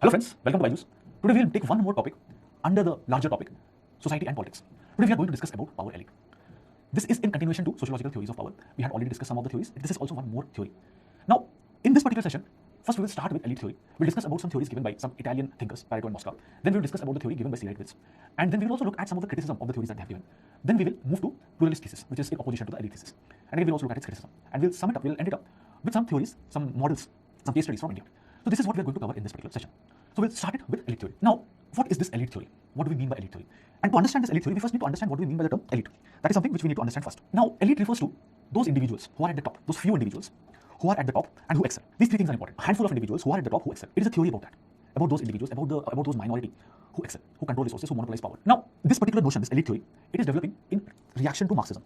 Hello friends, welcome to Byju's. Today we will take one more topic under the larger topic, society and politics. Today we are going to discuss about power elite. This is in continuation to sociological theories of power. We had already discussed some of the theories. This is also one more theory. Now, in this particular session, first we will start with elite theory. We'll discuss about some theories given by some Italian thinkers, Pareto and Moscow. Then we will discuss about the theory given by C. Wright Mills. And then we will also look at some of the criticism of the theories that they have given. Then we will move to pluralist thesis, which is in opposition to the elite thesis. And then we will also look at its criticism. And we'll sum it up, we'll end it up with some theories, some models, some case studies from India. So this is what we are going to cover in this particular session. So we'll start it with elite theory. Now, what is this elite theory? What do we mean by elite theory? And to understand this elite theory, we first need to understand what do we mean by the term elite. That is something which we need to understand first. Now, elite refers to those individuals who are at the top, those few individuals who are at the top and who excel. These three things are important. A handful of individuals who are at the top who excel. It is a theory about that. About those individuals, about those minority who excel, who control resources, who monopolize power. Now, this particular notion, this elite theory, it is developing in reaction to Marxism.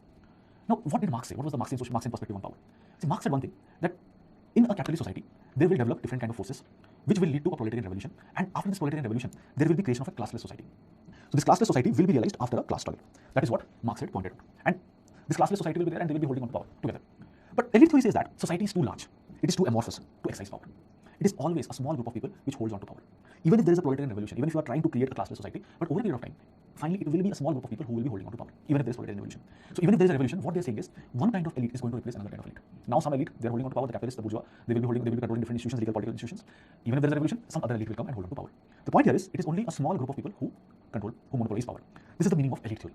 Now, what did Marx say? What was the Marxian perspective on power? See, Marx said one thing, that in a capitalist society, there will develop different kind of forces which will lead to a proletarian revolution, and after this proletarian revolution, there will be creation of a classless society. So this classless society will be realized after a class struggle. That is what Marx had pointed out. And this classless society will be there and they will be holding on to power together. But elite theory says that society is too large, it is too amorphous to exercise power. It is always a small group of people which holds on to power. Even if there is a proletarian revolution, even if you are trying to create a classless society, but over a period of time, finally it will be a small group of people who will be holding on to power, even if there is proletarian revolution. So even if there is a revolution, what they are saying is one kind of elite is going to replace another kind of elite. Now some elite, they are holding on to power, the capitalists, the bourgeois, they will be controlling different institutions, legal political institutions. Even if there is a revolution, some other elite will come and hold on to power. The point here is, it is only a small group of people who monopolize power. This is the meaning of elite theory.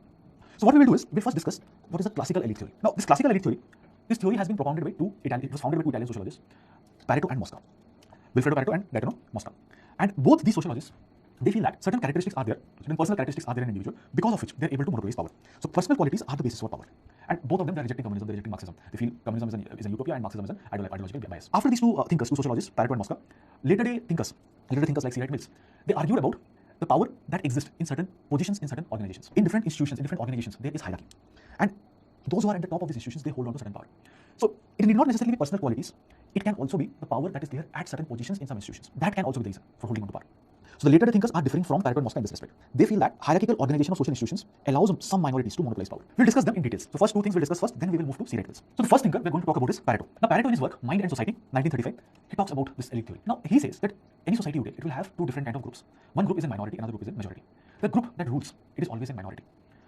So what we will do is, we'll first discuss what is the classical elite theory. Now this classical elite theory, this theory has been propounded by it was founded by two Italian sociologists, Pareto and Moscow. Wilfredo Pareto and Gaetano Moscow. And both these sociologists, they feel that certain characteristics are there, certain personal characteristics are there in an individual, because of which they are able to monopolize power. So personal qualities are the basis for power. And both of them, they are rejecting communism, they are rejecting Marxism. They feel communism is an utopia and Marxism is an ideological bias. After these two thinkers, two sociologists, Pareto and Moscow, later thinkers like C. Wright Mills, they argued about the power that exists in certain positions, in certain organizations. In different institutions, in different organizations, there is hierarchy. And those who are at the top of these institutions, they hold on to certain power. So it need not necessarily be personal qualities. It can also be the power that is there at certain positions in some institutions. That can also be the reason for holding on to power. So the later thinkers are differing from Pareto and Moscow in this respect. They feel that hierarchical organization of social institutions allows some minorities to monopolize power. We'll discuss them in details. So first two things we'll discuss first, then we will move to C. Wright Mills. So the first thinker we're going to talk about is Pareto. Now Pareto in his work, Mind and Society, 1935, he talks about this elite theory. Now he says that any society today, it will have two different kind of groups. One group is in minority, another group is in majority. The group that rules, it is always in minority.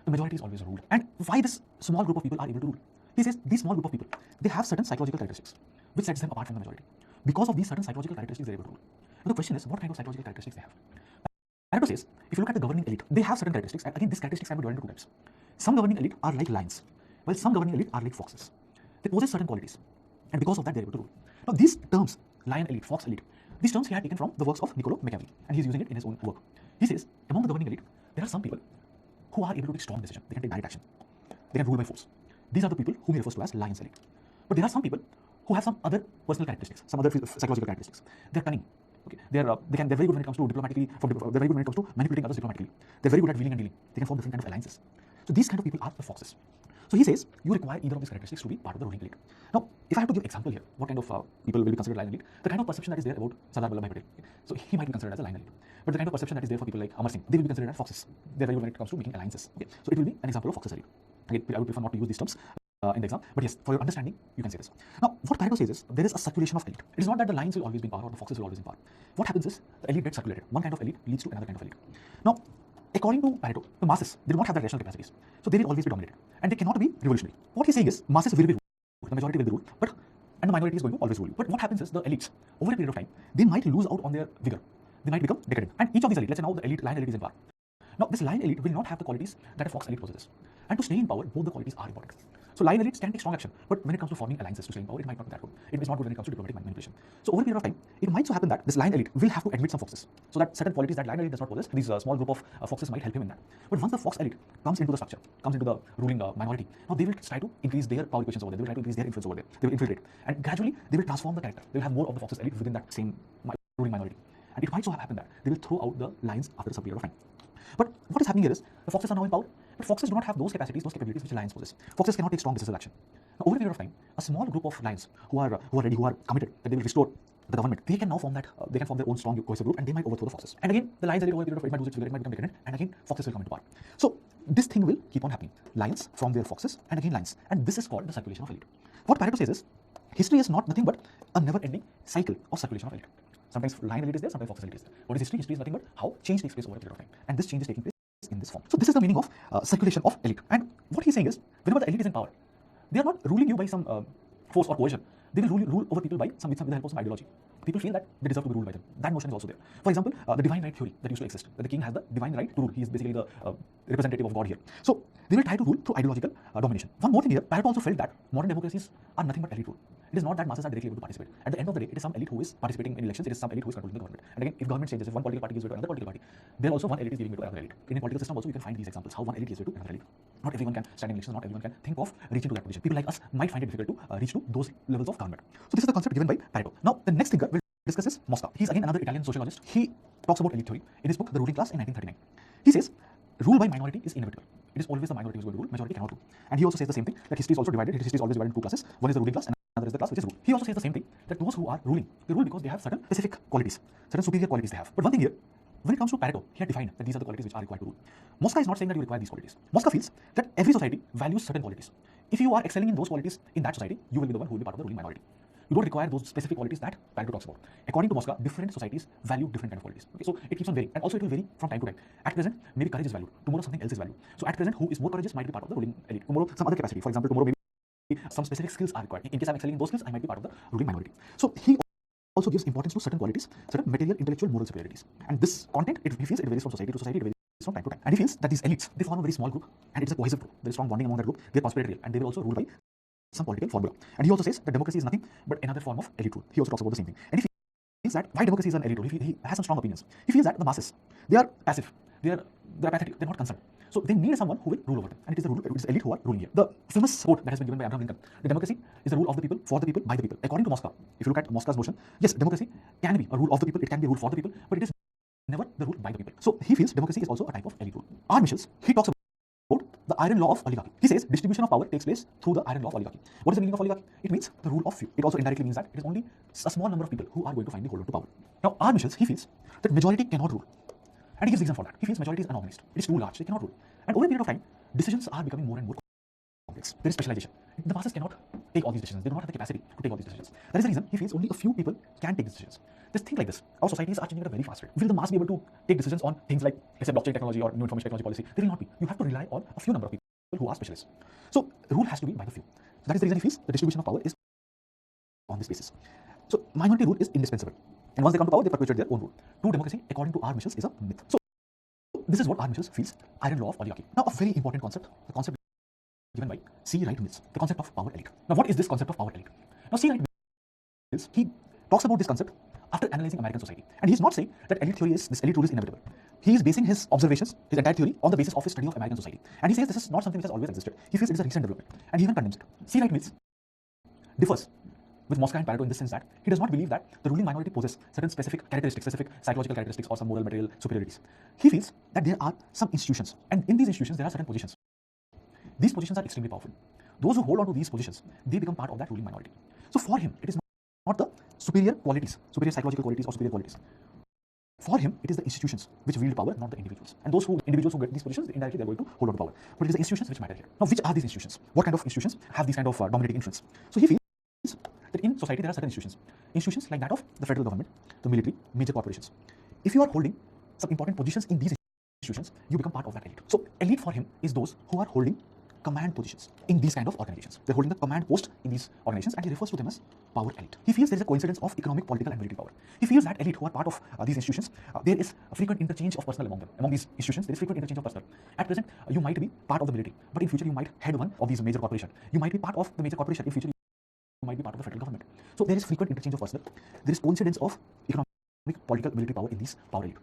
The majority is always ruled. And why this small group of people are able to rule? He says these small group of people, they have certain psychological characteristics which sets them apart from the majority. Because of these certain psychological characteristics, they are able to rule. Now the question is, what kind of psychological characteristics they have? Pareto says, if you look at the governing elite, they have certain characteristics, and again, these characteristics can be divided into two types. Some governing elite are like lions, while some governing elite are like foxes. They possess certain qualities, and because of that, they are able to rule. Now these terms, lion elite, fox elite, these terms he had taken from the works of Niccolo Machiavelli, and he is using it in his own work. He says, among the governing elite, there are some people who are able to take strong decisions. They can take direct action. They can rule by force. These are the people whom he refers to as lions elite. But there are some people who have some other personal characteristics, some other psychological characteristics. They're cunning. Okay, they're very good when it comes to diplomatically. They're very good when it comes to manipulating others diplomatically. They're very good at wheeling and dealing. They can form different kind of alliances. So these kind of people are the foxes. So he says you require either of these characteristics to be part of the ruling elite. Now, if I have to give an example here, what kind of people will be considered lion elite? The kind of perception that is there about Sardar Vallabhbhai Patel. So he might be considered as a lion elite. But the kind of perception that is there for people like Amar Singh, they will be considered as foxes. They're very good when it comes to making alliances. Okay, so it will be an example of foxes elite. Again, I would prefer not to use these terms in the exam, but yes, for your understanding, you can say this. Now, what Pareto says is, there is a circulation of elite. It is not that the lions will always be in power or the foxes will always be in power. What happens is, the elite gets circulated. One kind of elite leads to another kind of elite. Now, according to Pareto, the masses, they do not have the rational capacities. So they will always be dominated. And they cannot be revolutionary. What he's saying is, masses will be ruled, the majority will be ruled, and the minority is going to always rule. But what happens is, the elites, over a period of time, they might lose out on their vigor. They might become decadent. And each of these elites, let's say now the elite, lion elite is in power. Now, this lion elite will not have the qualities that a fox elite possesses. And to stay in power, both the qualities are important. So lion elites can take strong action, but when it comes to forming alliances to stay in power, it might not be that good. It is not good when it comes to diplomatic manipulation. So over a period of time, it might so happen that this lion elite will have to admit some foxes, so that certain qualities that lion elite does not possess, these small group of foxes might help him in that. But once the fox elite comes into the structure, comes into the ruling minority, now they will try to increase their power equations over there. They will try to increase their influence over there. They will infiltrate, and gradually they will transform the character. They will have more of the foxes elite within that same ruling minority, and it might so happen that they will throw out the lions after some period of time. But what is happening here is, the foxes are now in power, but foxes do not have those capacities, those capabilities which lions possess. Foxes cannot take strong decisive action. Now, over a period of time, a small group of lions who are ready, who are committed, that they will restore the government, they can now form that, they can form their own strong cohesive group, and they might overthrow the foxes. And again, the lions elite over a period of time might lose its vigor, it might become decadent, and again, foxes will come into power. So this thing will keep on happening. Lions from their foxes, and again lions, and this is called the circulation of elite. What Pareto says is, history is not nothing but a never-ending cycle of circulation of elite. Sometimes line elite is there, sometimes focus elite is there. What is history? History is nothing but how change takes place over a period of time. And this change is taking place in this form. So this is the meaning of circulation of elite. And what he's saying is, whenever the elite is in power, they are not ruling you by some force or coercion. They will rule over people by with the help of some ideology. People feel that they deserve to be ruled by them. That notion is also there. For example, the divine right theory that used to exist, that the king has the divine right to rule. He is basically the representative of God here. So they will try to rule through ideological domination. One more thing here, Pareto also felt that modern democracies are nothing but elite rule. It is not that masses are directly able to participate. At the end of the day, it is some elite who is participating in elections. It is some elite who is controlling the government. And again, if government changes, if one political party gives way to another political party, there also one elite is giving way to another elite. In a political system also, you can find these examples, how one elite gives way to another elite. Not everyone can stand in elections. Not everyone can think of reaching to that position. People like us might find it difficult to reach to those levels of government. So this is the concept given by Pareto. Now, the next thinker we'll discuss is Mosca. He's again another Italian sociologist. He talks about elite theory in his book, The Ruling Class in 1939. He says, rule by minority is inevitable. It is always the minority who is going to rule, majority cannot rule. And he also says the same thing, that history is also divided. History is always divided into two classes. One is the ruling class and another is the class which is ruled. He also says the same thing, that those who are ruling, they rule because they have certain specific qualities, certain superior qualities they have. But one thing here, when it comes to Pareto, he had defined that these are the qualities which are required to rule. Mosca is not saying that you require these qualities. Mosca feels that every society values certain qualities. If you are excelling in those qualities in that society, you will be the one who will be part of the ruling minority. You don't require those specific qualities that Pareto talks about. According to Mosca, different societies value different kind of qualities. Okay, so it keeps on varying, and also it will vary from time to time. At present, maybe courage is valued. Tomorrow, something else is valued. So at present, who is more courageous might be part of the ruling elite. Tomorrow, some other capacity. For example, tomorrow maybe some specific skills are required. In case I'm excelling in those skills, I might be part of the ruling minority. So he also gives importance to certain qualities, certain material, intellectual, moral superiorities. And this content, he feels it varies from society to society. It varies from time to time. And he feels that these elites, they form a very small group, and it is a cohesive group. There is strong bonding among that group. They are conspiratorial, and they will also rule by some political formula. And he also says that democracy is nothing but another form of elite rule. He also talks about the same thing. And he feels that why democracy is an elite rule, he has some strong opinions. He feels that the masses, they are passive, they are apathetic, they're not concerned. So they need someone who will rule over them. And it is the elite who are ruling here. The famous quote that has been given by Abraham Lincoln, the democracy is the rule of the people, for the people, by the people. According to Mosca, if you look at Mosca's notion, yes, democracy can be a rule of the people, it can be a rule for the people, but it is never the rule by the people. So he feels democracy is also a type of elite rule. R. Michels, he talks about the iron law of oligarchy. He says distribution of power takes place through the iron law of oligarchy. What is the meaning of oligarchy? It means the rule of few. It also indirectly means that it is only a small number of people who are going to finally hold on to power. Now, R. Michels, he feels that majority cannot rule. And he gives reason for that. He feels majority is unorganized. It is too large. They cannot rule. And over a period of time, decisions are becoming more and more complex. There is specialization. The masses cannot take all these decisions. They do not have the capacity to take all these decisions. That is the reason he feels only a few people can take decisions. Just think like this. Our societies are changing at a very fast rate. Will the mass be able to take decisions on things like, let's say, blockchain technology or new information technology policy? They will not be. You have to rely on a few number of people who are specialists. So rule has to be by the few. So that is the reason he feels the distribution of power is on this basis. So minority rule is indispensable. And once they come to power, they perpetuate their own rule. True democracy, according to R. Michels, is a myth. So this is what R. Michels feels, iron law of oligarchy. Now, a very important concept, the concept given by C. Wright Mills, the concept of power elite. Now, what is this concept of power elite? Now, C. Wright Mills, he talks about this concept after analyzing American society. And he's not saying that elite theory is, this elite rule is inevitable. He is basing his observations, his entire theory, on the basis of his study of American society. And he says this is not something which has always existed. He feels it is a recent development. And he even condemns it. C. Wright Mills differs with Mosca and Pareto in this sense that he does not believe that the ruling minority possesses certain specific characteristics, specific psychological characteristics or some moral material superiorities. He feels that there are some institutions, and in these institutions there are certain positions. These positions are extremely powerful. Those who hold on to these positions, they become part of that ruling minority. So for him, it is not the superior qualities, superior psychological qualities or superior qualities. For him, it is the institutions which wield power, not the individuals. And those individuals who get these positions, indirectly they are going to hold on to power. But it is the institutions which matter here. Now, which are these institutions? What kind of institutions have these kind of dominating influence? So he feels that in society there are certain institutions. Institutions like that of the federal government, the military, major corporations. If you are holding some important positions in these institutions, you become part of that elite. So elite for him is those who are holding command positions in these kind of organizations. They're holding the command post in these organizations, and he refers to them as power elite. He feels there is a coincidence of economic, political, and military power. He feels that elite who are part of these institutions, there is a frequent interchange of personnel among them. Among these institutions, there is frequent interchange of personnel. At present, you might be part of the military, but in future you might head one of these major corporations. You might be part of the major corporation. In future, you might be part of the federal government. So there is frequent interchange of personnel. There is coincidence of economic, political, military power in these power elite.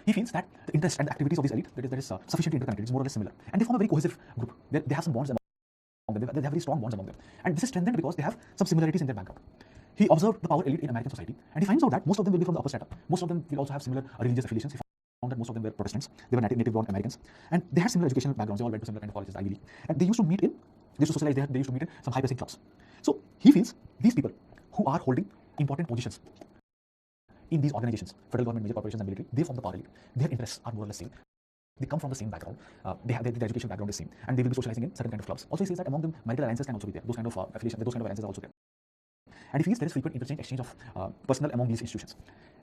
He feels that the interest and the activities of this elite that is sufficiently interconnected, it's more or less similar, and they form a very cohesive group. They have some bonds among them. They have very strong bonds among them, and this is strengthened because they have some similarities in their background. He observed the power elite in American society, and he finds out that most of them will be from the upper strata. Most of them will also have similar religious affiliations. He found that most of them were Protestants. They were native-born Americans, and they had similar educational backgrounds. They all went to similar kind of colleges, Ivy League, and they used to socialize. They used to meet in some high-pressing clubs. So he feels these people who are holding important positions in these organizations, federal government, major corporations, and military, they form the power elite. Their interests are more or less same. They come from the same background. They have their education background is same, and they will be socializing in certain kind of clubs. Also, he says that among them, marital alliances can also be there. Those kind of affiliations, those kind of alliances are also there. and he feels there is frequent interchange exchange of personnel among these institutions.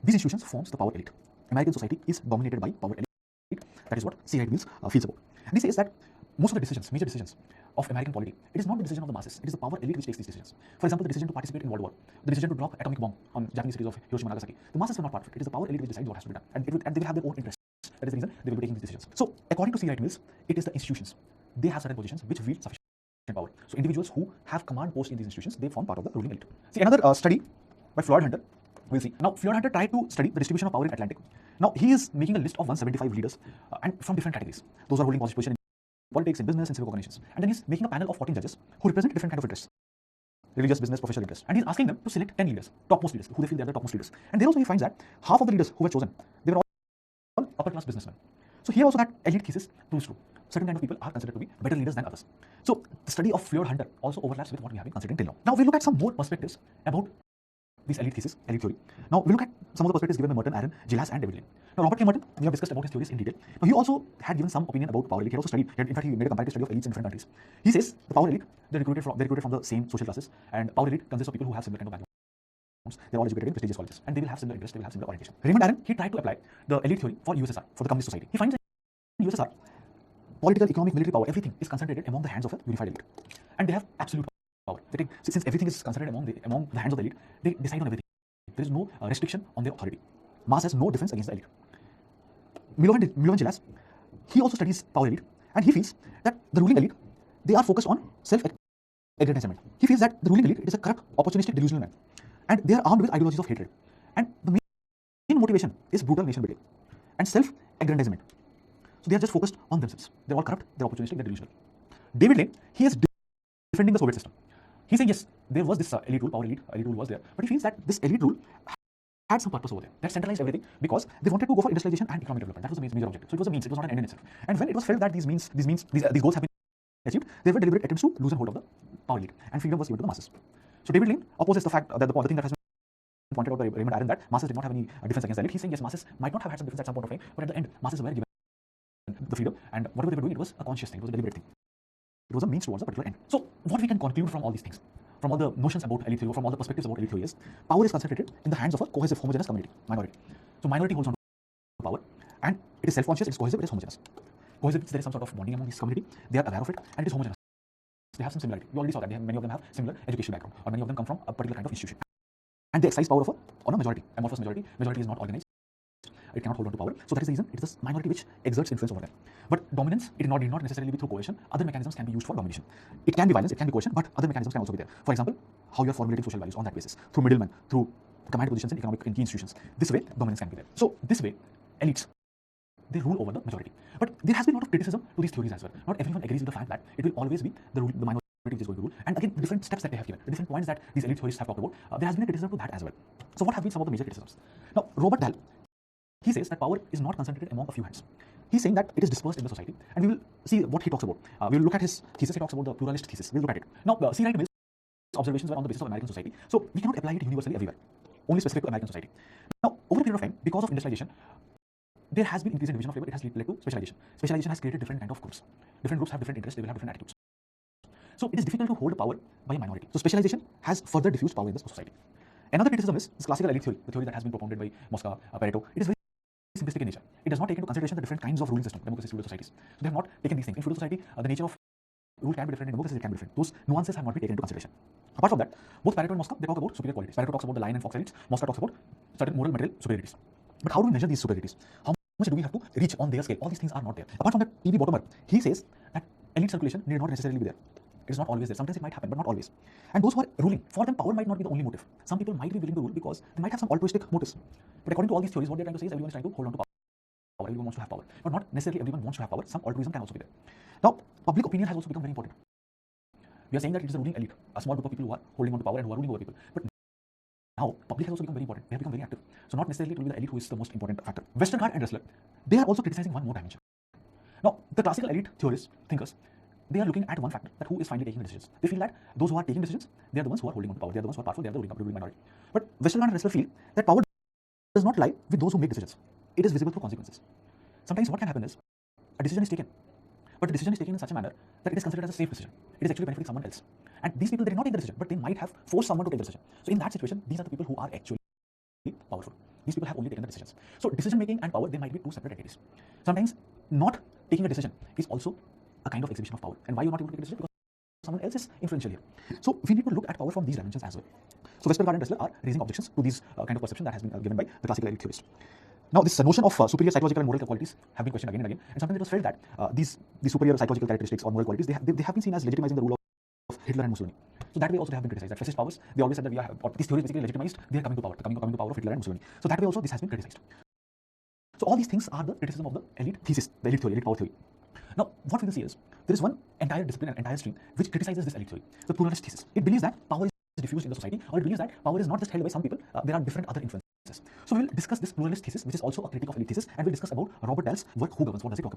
These institutions forms the power elite. American society is dominated by power elite. That is what C. Wright Mills feels about. And he says that most of the decisions, major decisions of American polity, it is not the decision of the masses, it is the power elite which takes these decisions. For example, the decision to participate in World War, the decision to drop atomic bomb on Japanese cities of Hiroshima and Nagasaki. The masses were not part of it. It is the power elite which decides what has to be done, and they will have their own interests. That is the reason they will be taking these decisions. So, according to C. Wright Mills, it is the institutions. They have certain positions which wield sufficient power. So, individuals who have command posts in these institutions, they form part of the ruling elite. See, another study by Floyd Hunter, we'll see. Now, Floyd Hunter tried to study the distribution of power in Atlantic. Now, he is making a list of 175 leaders and from different categories. Those are holding position in politics, in business, and civic organizations. And then he's making a panel of 14 judges who represent different kind of interests. Religious, business, professional interests. And he's asking them to select 10 leaders, topmost leaders, who they feel they are the topmost leaders. And there also he finds that half of the leaders who were chosen, they were all upper class businessmen. So here also that elite thesis proves true. Certain kind of people are considered to be better leaders than others. So the study of Floyd Hunter also overlaps with what we have been considering till now. Now we look at some more perspectives about this elite thesis, elite theory. Now we look at some of the perspectives given by Merton, Aaron, Gilas, and David Lane. Now Robert K. Merton, we have discussed about his theories in detail. Now he also had given some opinion about power elite. He also studied, in fact he made a comparative study of elites in different countries. He says the power elite, they're recruited from the same social classes, and power elite consists of people who have similar kind of backgrounds. They're all educated in prestigious colleges, and they will have similar interests, they will have similar orientation. Raymond Aaron, he tried to apply the elite theory for USSR, for the communist society. He finds that in USSR, political, economic, military power, everything is concentrated among the hands of a unified elite. And they have absolute power. Since everything is concentrated among the hands of the elite, they decide on everything. There is no restriction on their authority. Mass has no defense against the elite. Milovan Gilas, he also studies power elite, and he feels that the ruling elite, they are focused on self-aggrandizement. He feels that the ruling elite is a corrupt, opportunistic, delusional man, and they are armed with ideologies of hatred. And the main motivation is brutal nation building and self-aggrandizement. So they are just focused on themselves. They're all corrupt, they're opportunistic, they're delusional. David Lane, he is defending the Soviet system. He's saying yes, there was this elite rule, power elite rule was there, but he feels that this elite rule had some purpose over there, that centralized everything because they wanted to go for industrialization and economic development. That was the major objective. So it was a means, it was not an end in itself. And when it was felt that these goals have been achieved, there were deliberate attempts to loosen hold of the power elite, and freedom was given to the masses. So David Lane opposes the fact that the thing that has been pointed out by Raymond Aaron, that masses did not have any defense against the elite. He's saying yes, masses might not have had some defense at some point of time, but at the end, masses were given the freedom, and whatever they were doing, it was a conscious thing, it was a deliberate thing. It was a means towards a particular end. So what we can conclude from all these things, from all the notions about elite theory, from all the perspectives about elite theory is, power is concentrated in the hands of a cohesive, homogeneous community, minority. So minority holds on to power, and it is self-conscious, it is cohesive, it is homogeneous. Cohesive means there is some sort of bonding among this community, they are aware of it, and it is homogeneous. They have some similarity. You already saw that many of them have similar educational background, or many of them come from a particular kind of institution. And they exercise power on a majority, amorphous majority. Majority is not organized. It cannot hold on to power. So that is the reason it is the minority which exerts influence over them. But dominance, it need not necessarily be through coercion. Other mechanisms can be used for domination. It can be violence, it can be coercion, but other mechanisms can also be there. For example, how you are formulating social values on that basis, through middlemen, through command positions in key institutions. This way, dominance can be there. So this way, elites, they rule over the majority. But there has been a lot of criticism to these theories as well. Not everyone agrees with the fact that it will always be the minority which is going to rule. And again, the different steps that they have given, the different points that these elite theorists have talked about, there has been a criticism to that as well. So what have been some of the major criticisms? Now, Robert Dahl, he says that power is not concentrated among a few hands. He's saying that it is dispersed in the society, and we will see what he talks about. We will look at his thesis. He talks about the pluralist thesis. We'll look at it. Now, C. Wright Mills' observations were on the basis of American society, so we cannot apply it universally everywhere, only specific to American society. Now, over a period of time, because of industrialization, there has been increase in division of labor. It has led to specialization. Specialization has created different kind of groups. Different groups have different interests. They will have different attitudes. So it is difficult to hold power by a minority. So specialization has further diffused power in the society. Another criticism is this classical elite theory, the theory that has been propounded by Mosca, Pareto. It is very simplistic in nature. It does not take into consideration the different kinds of ruling system, democracy, feudal societies. So they have not taken these things. In feudal society, the nature of rule can be different. In democracy, it can be different. Those nuances have not been taken into consideration. Apart from that, both Pareto and Mosca, they talk about superior qualities. Pareto talks about the lion and fox elites. Mosca talks about certain moral, material superiorities. But how do we measure these superiorities? How much do we have to reach on their scale? All these things are not there. Apart from that, P.B. Bottomer, he says that elite circulation need not necessarily be there. It is not always there. Sometimes it might happen, but not always. And those who are ruling, for them, power might not be the only motive. Some people might be willing to rule because they might have some altruistic motives. But according to all these theories, what they're trying to say is everyone is trying to hold on to power. Everyone wants to have power. But not necessarily everyone wants to have power. Some altruism can also be there. Now, public opinion has also become very important. We are saying that it is a ruling elite, a small group of people who are holding on to power and who are ruling over people. But now, public has also become very important. They have become very active. So not necessarily it will be the elite who is the most important factor. Westergaard and Ressler, they are also criticizing one more dimension. Now, the classical elite theorists, thinkers, they are looking at one factor, that who is finally taking the decisions. They feel that those who are taking decisions, they are the ones who are holding on to power. They are the ones who are powerful. They are the ruling minority. But Westergaard and Ressler feel that power does not lie with those who make decisions. It is visible through consequences. Sometimes what can happen is a decision is taken, but the decision is taken in such a manner that it is considered as a safe decision. It is actually benefiting someone else. And these people, they did not take the decision, but they might have forced someone to take the decision. So in that situation, these are the people who are actually powerful. These people have only taken the decisions. So decision making and power, they might be two separate entities. Sometimes not taking a decision is also a kind of exhibition of power. And why you're not able to take a decision? Because someone else is influential here. So we need to look at power from these dimensions as well. So Westergaard and Dressler are raising objections to these kind of perception that has been given by the classical elite theorist. Now, this notion of superior psychological and moral qualities have been questioned again and again, and sometimes it was felt that these superior psychological characteristics or moral qualities, they have been seen as legitimizing the rule of Hitler and Mussolini. So that way also they have been criticized. That fascist powers, they always said that we are, or these theories basically legitimized, they are coming to power, coming to power of Hitler and Mussolini. So that way also this has been criticized. So all these things are the criticism of the elite thesis, the elite theory, elite power theory. Now, what we will see is there is one entire discipline, an entire stream which criticizes this elite theory, the pluralist thesis. It believes that power is diffused in the society, or it believes that power is not just held by some people, there are different other influences. So we will discuss this pluralist thesis, which is also a critique of elite thesis, and we'll discuss about Robert Dahl's work, Who Governs. What does it talk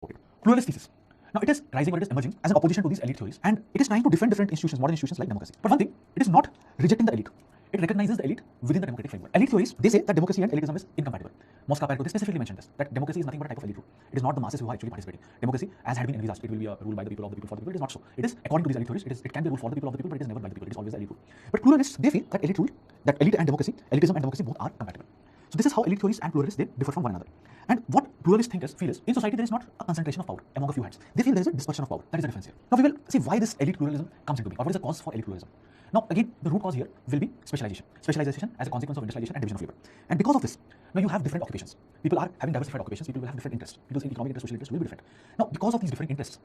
about? Pluralist thesis. Now it is rising or it is emerging as an opposition to these elite theories, and it is trying to defend different institutions, modern institutions like democracy. But one thing, it is not rejecting the elite. It recognizes the elite within the democratic framework. Elite theories, they say that democracy and elitism is incompatible. Moscow they specifically mentioned this, that democracy is nothing but a type of elite rule. It is not the masses who are actually participating. Democracy, as had been envisaged, it will be a rule by the people, of the people, for the people. It is not so. It is, according to these elite theories, it can be a rule for the people, of the people, but it is never by the people. It is always the elite rule. But pluralists, they feel that elite rule, that elite and democracy, elitism and democracy both are compatible. So this is how elite theories and pluralists, they differ from one another. And what pluralist thinkers feel is, in society there is not a concentration of power among a few hands. They feel there is a dispersion of power. That is the difference here. Now we will see why this elite pluralism comes into being, or what is the cause for elite pluralism. Now again, the root cause here will be specialization. Specialization as a consequence of industrialization and division of labor. And because of this, now you have different occupations. People are having diversified occupations. People will have different interests. People's economic interests, social interests will be different. Now because of these different interests,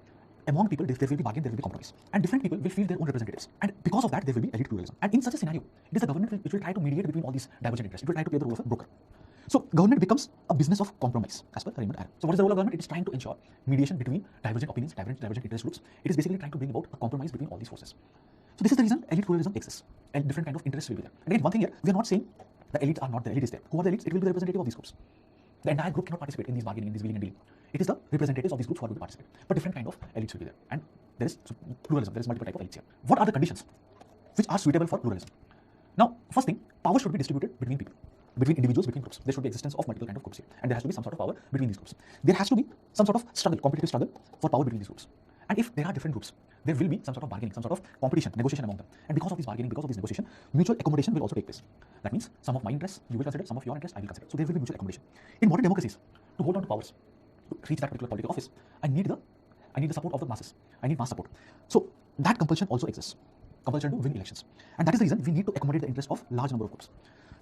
among people there will be bargain, there will be compromise. And different people will feel their own representatives. And because of that, there will be elite pluralism. And in such a scenario, it is the government which will try to mediate between all these divergent interests. It will try to play the role of a broker. So government becomes a business of compromise, as per Raymond Aron. So what is the role of government? It is trying to ensure mediation between divergent opinions, divergent interest groups. It is basically trying to bring about a compromise between all these forces. So this is the reason elite pluralism exists, and different kind of interests will be there. And again, one thing here, we are not saying the elites are not there. Elite is there. Who are the elites? It will be the representative of these groups. The entire group cannot participate in these bargaining, in this wheeling and dealing. It is the representatives of these groups who are going to participate. But different kind of elites will be there. And there is pluralism. There is multiple type of elites here. What are the conditions which are suitable for pluralism? Now, first thing, power should be distributed between people, between individuals, between groups. There should be existence of multiple kind of groups here, and there has to be some sort of power between these groups. There has to be some sort of struggle, competitive struggle for power between these groups. And if there are different groups, there will be some sort of bargaining, some sort of competition, negotiation among them. And because of this bargaining, because of this negotiation, mutual accommodation will also take place. That means some of my interests you will consider, some of your interests I will consider. So there will be mutual accommodation. In modern democracies, to hold on to powers, to reach that particular political office, I need the support of the masses. I need mass support. So that compulsion also exists. Compulsion to win elections. And that is the reason we need to accommodate the interest of large number of groups.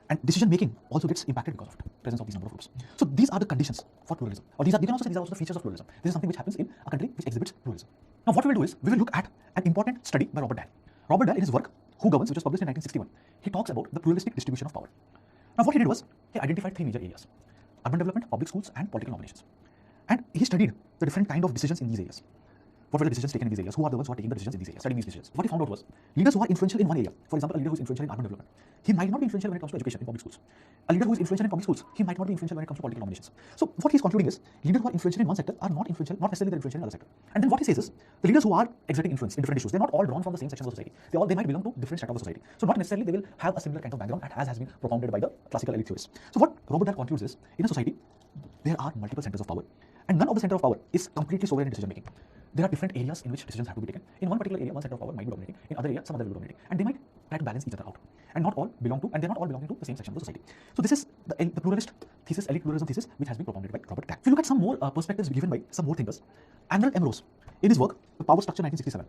And decision making also gets impacted because of the presence of these number of groups. So these are the conditions for pluralism. Or you can also say these are also the features of pluralism. This is something which happens in a country which exhibits pluralism. Now what we will do is, we will look at an important study by Robert Dahl. Robert Dahl, in his work, Who Governs, which was published in 1961, he talks about the pluralistic distribution of power. Now what he did was, he identified three major areas: urban development, public schools, and political nominations. And he studied the different kind of decisions in these areas. What were the decisions taken in these areas? Who are the ones who are taking the decisions in these areas, studying these decisions? What he found out was, leaders who are influential in one area, for example, a leader who is influential in urban development, he might not be influential when it comes to education in public schools. A leader who is influential in public schools, he might not be influential when it comes to political nominations. So what he's concluding is, leaders who are influential in one sector are not necessarily influential in another sector. And then what he says is, the leaders who are exerting influence in different issues, they're not all drawn from the same sections of society. They might belong to different strata of the society. So not necessarily they will have a similar kind of background as has been propounded by the classical elite theorists. So what Robert Dahl concludes is, in a society, there are multiple centers of power, and none of the center of power is completely sovereign in decision making. There are different areas in which decisions have to be taken. In one particular area, one center of power might be dominating. In other area, some other will be dominating. And they might try to balance each other out. And not all belong to, and they're not all belonging to the same section of the society. So this is the pluralist thesis, elite pluralism thesis, which has been propounded by Robert Dahl. If you look at some more perspectives given by some more thinkers, Arnold M. Rose, in his work, The Power Structure 1967,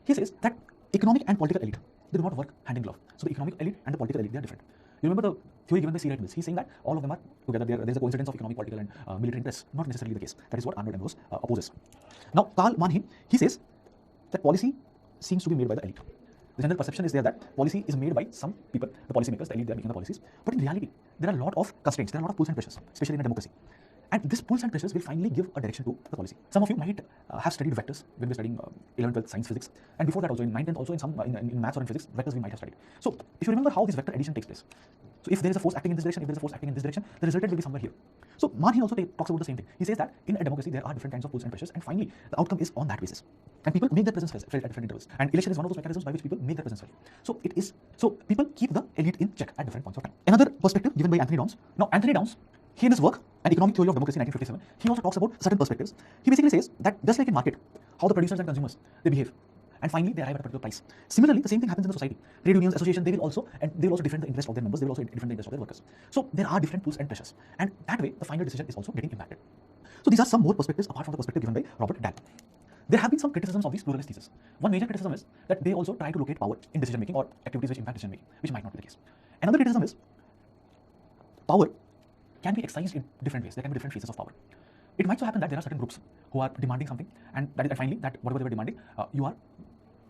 he says that economic and political elite, they do not work hand in glove. So the economic elite and the political elite, they are different. You remember the theory given by C. Wright Mills? He's saying that all of them are together. There is a coincidence of economic, political, and military interests. Not necessarily the case. That is what Arnold M. Rose opposes. Now, Karl Mannheim, he says that policy seems to be made by the elite. The general perception is there that policy is made by some people, the policymakers, the elite, they are making the policies. But in reality, there are a lot of constraints, there are a lot of pulls and pressures, especially in a democracy. And this pulls and pressures will finally give a direction to the policy. Some of you might have studied vectors when we were studying 11th, 12th science physics, and before that also in 9th, 10th, also in some in maths or in physics, vectors we might have studied. So if you remember how this vector addition takes place, so if there is a force acting in this direction, if there is a force acting in this direction, the resultant will be somewhere here. So Mannheim also talks about the same thing. He says that in a democracy there are different kinds of pulls and pressures, and finally the outcome is on that basis. And people make their presence felt at different intervals. And election is one of those mechanisms by which people make their presence felt. So people keep the elite in check at different points of time. Another perspective given by Anthony Downs. Now Anthony Downs, he in his work, An Economic Theory of Democracy 1957, he also talks about certain perspectives. He basically says that just like in market, how the producers and consumers, they behave. and finally they arrive at a particular price. Similarly, the same thing happens in the society. Trade unions, association, they will also defend the interest of their members. They will also defend the interest of their workers. So there are different pulls and pressures, and that way the final decision is also getting impacted. So these are some more perspectives apart from the perspective given by Robert Dahl. There have been some criticisms of these pluralist theses. One major criticism is that they also try to locate power in decision making or activities which impact decision making, which might not be the case. Another criticism is power can be exercised in different ways. There can be different phases of power. It might so happen that there are certain groups who are demanding something, and finally that whatever they were demanding, you are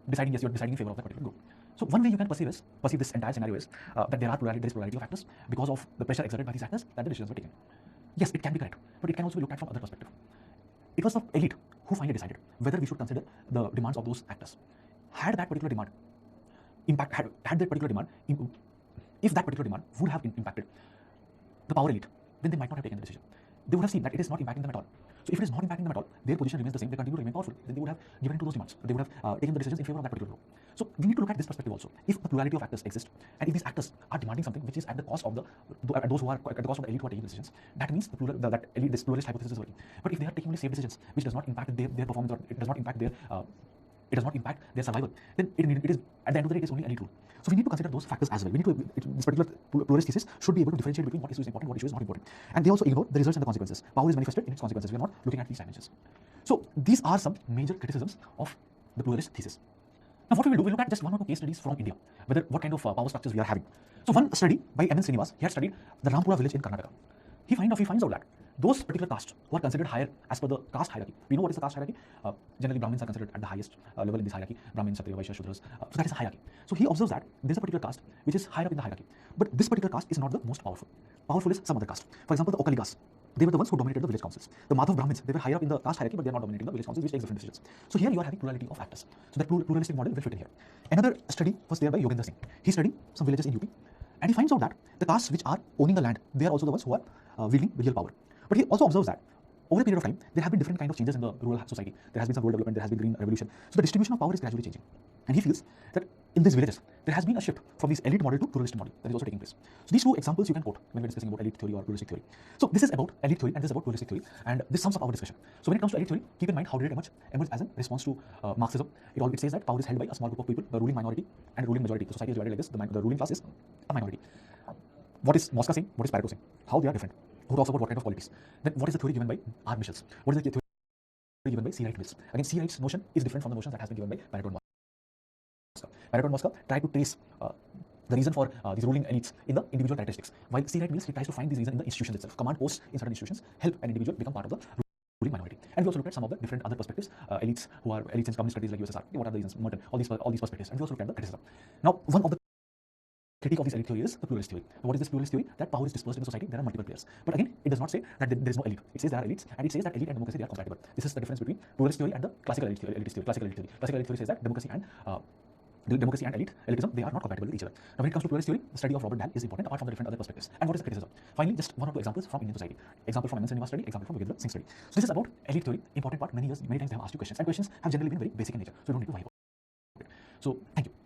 deciding yes, you are deciding in favor of that particular group. So one way you can perceive this entire scenario is that there is plurality of actors because of the pressure exerted by these actors that the decisions were taken. Yes, it can be correct, but it can also be looked at from other perspective. It was the elite who finally decided whether we should consider the demands of those actors. Had that particular demand had that particular demand, if that particular demand would have impacted the power elite, then they might not have taken the decision. They would have seen that it is not impacting them at all. So if it is not impacting them at all, their position remains the same, they continue to remain powerful, then they would have given in to those demands. They would have taken the decisions in favor of that particular group. So we need to look at this perspective also. If the plurality of actors exist, and if these actors are demanding something which is at the cost of those who are at the cost of the elite who are taking decisions, that means this pluralist hypothesis is working. But if they are taking only safe decisions, which does not impact their performance, or it does not impact their survival, then it is at the end of the day it is only elite rule. So we need to consider those factors as well. We need to this particular pluralist thesis should be able to differentiate between what issue is important, what issue is not important. And they also ignore the results and the consequences. Power is manifested in its consequences. We are not looking at these dimensions. So these are some major criticisms of the pluralist thesis. Now what we will do, we'll look at just one or two case studies from India, whether what kind of power structures we are having. So one study by M.N. Srinivas, he had studied the Rampura village in Karnataka. He finds out that those particular castes who are considered higher as per the caste hierarchy. We know what is the caste hierarchy. Generally, Brahmins are considered at the highest level in this hierarchy. Brahmins, Kshatriya, Vaishya, Shudras. So that is a hierarchy. So he observes that there is a particular caste which is higher up in the hierarchy. But this particular caste is not the most powerful. Powerful is some other caste. For example, the Okaligas. They were the ones who dominated the village councils. The Madhav Brahmins, they were higher up in the caste hierarchy, but they are not dominating the village councils, which takes different decisions. So here you are having plurality of actors. So that pluralistic model will fit in here. Another study was there by Yogendra Singh. He studied some villages in UP, and he finds out that the castes which are owning the land, they are also the ones who are wielding real power. But he also observes that over a period of time, there have been different kind of changes in the rural society. There has been some rural development, there has been green revolution. So the distribution of power is gradually changing. And he feels that in these villages, there has been a shift from this elite model to pluralistic model that is also taking place. So these two examples you can quote when we're discussing about elite theory or pluralistic theory. So this is about elite theory and this is about pluralistic theory. And this sums up our discussion. So when it comes to elite theory, keep in mind how did it emerge as a response to Marxism. It says that power is held by a small group of people, the ruling minority and the ruling majority. The society is divided like this. The ruling class is a minority. What is Mosca saying? What is Pareto saying? How they are different? Who talks about what kind of qualities? Then what is the theory given by R. Michels? What is the theory given by C. Wright Mills? Again, C. Wright's notion is different from the notion that has been given by Pareto and Mosca. Pareto and Mosca try to trace the reason for these ruling elites in the individual characteristics, while C. Wright Mills he tries to find these reasons in the institutions itself. Command posts in certain institutions help an individual become part of the ruling minority. And we also look at some of the different other perspectives, elites who are elites in communist countries like USSR. What are the reasons? Merton, all these perspectives. And we also look at the criticism. Now, one of the critique of this elite theory is the pluralist theory. What is this pluralist theory? That power is dispersed in the society, there are multiple players. But again, it does not say that there is no elite. It says there are elites, and it says that elite and democracy they are compatible. This is the difference between pluralist theory and the classical elite theory. Classical elite theory says that democracy and elitism, they are not compatible with each other. Now, when it comes to pluralist theory, the study of Robert Dahl is important apart from the different other perspectives. And what is the criticism? Finally, just one or two examples from Indian society. Example from M.N. Srinivas study, example from Yogendra Singh study. So this is about elite theory, important part. Many times they have asked you questions, and questions have generally been very basic in nature, so you don't need to worry about it. So thank you.